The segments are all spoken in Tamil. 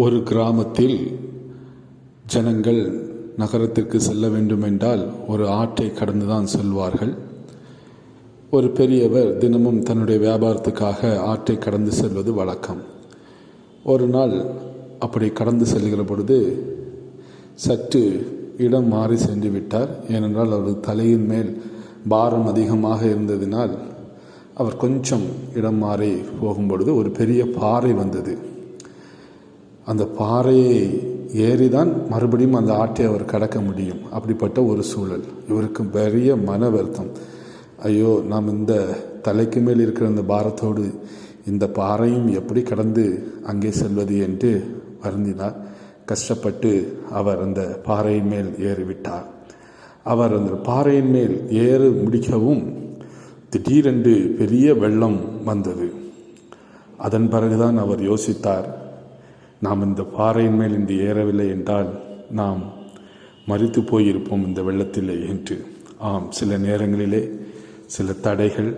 ஒரு கிராமத்தில் ஜனங்கள் நகரத்திற்கு செல்ல வேண்டுமென்றால் ஒரு ஆற்றை கடந்துதான் செல்வார்கள். ஒரு பெரியவர் தினமும் தன்னுடைய வியாபாரத்துக்காக ஆற்றை கடந்து செல்வது வழக்கம். ஒரு நாள் அப்படி கடந்து செல்கிற பொழுது சற்று இடம் மாறி சென்று விட்டார். ஏனென்றால் அவரது தலையின் மேல் பாரம் அதிகமாக இருந்ததினால் அவர் கொஞ்சம் இடம் மாறி போகும்பொழுது ஒரு பெரிய பாறை வந்தது. அந்த பாறையை ஏறிதான் மறுபடியும் அந்த ஆற்றை அவர் கடக்க முடியும். அப்படிப்பட்ட ஒரு சூழல். இவருக்கு பெரிய மன வருத்தம். ஐயோ, நாம் இந்த தலைக்கு மேல் இருக்கிற அந்த பாரத்தோடு இந்த பாறையும் எப்படி கடந்து அங்கே செல்வது என்று வருந்தினார். கஷ்டப்பட்டு அவர் அந்த பாறையின் மேல் ஏறிவிட்டார். அவர் அந்த பாறையின் மேல் ஏறு முடிக்கவும் திடீரென்று பெரிய வெள்ளம் வந்தது. அதன் பிறகுதான் அவர் யோசித்தார், நாம் இந்த பாறையின் மேல் இன்று ஏறவில்லை என்றால் நாம் மரித்து போயிருப்போம் இந்த வெள்ளத்திலே என்று. ஆம், சில நேரங்களிலே சில தடைகள்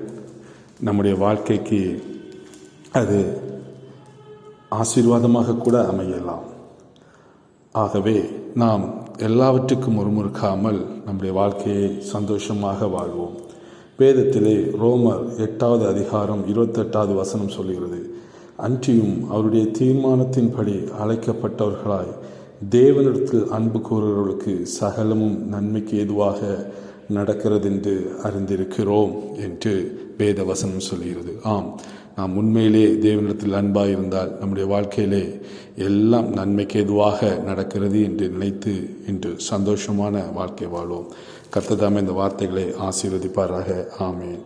நம்முடைய வாழ்க்கைக்கு அது ஆசீர்வாதமாக கூட அமையலாம். ஆகவே நாம் எல்லாவற்றுக்கும் முறுமுறுக்காமல் நம்முடைய வாழ்க்கையை சந்தோஷமாக வாழ்வோம். வேதத்திலே ரோமர் 8வது அதிகாரம் 28வது வசனம் சொல்கிறது, அன்றியும் அவருடைய தீர்மானத்தின்படி அழைக்கப்பட்டவர்களாய் தேவனிடத்தில் அன்பு கூறுகிறவர்களுக்கு சகலமும் நன்மைக்கு ஏதுவாக நடக்கிறது என்று அறிந்திருக்கிறோம் என்று வேத வசனம் சொல்கிறது. ஆம், நாம் உண்மையிலே தேவனிடத்தில் அன்பாக இருந்தால் நம்முடைய வாழ்க்கையிலே எல்லாம் நன்மைக்கு ஏதுவாக நடக்கிறது என்று நினைத்து இன்று சந்தோஷமான வாழ்க்கை வாழ்வோம். கர்த்தர் தாமே இந்த வார்த்தைகளை ஆசீர்வதிப்பாராக. ஆமென்.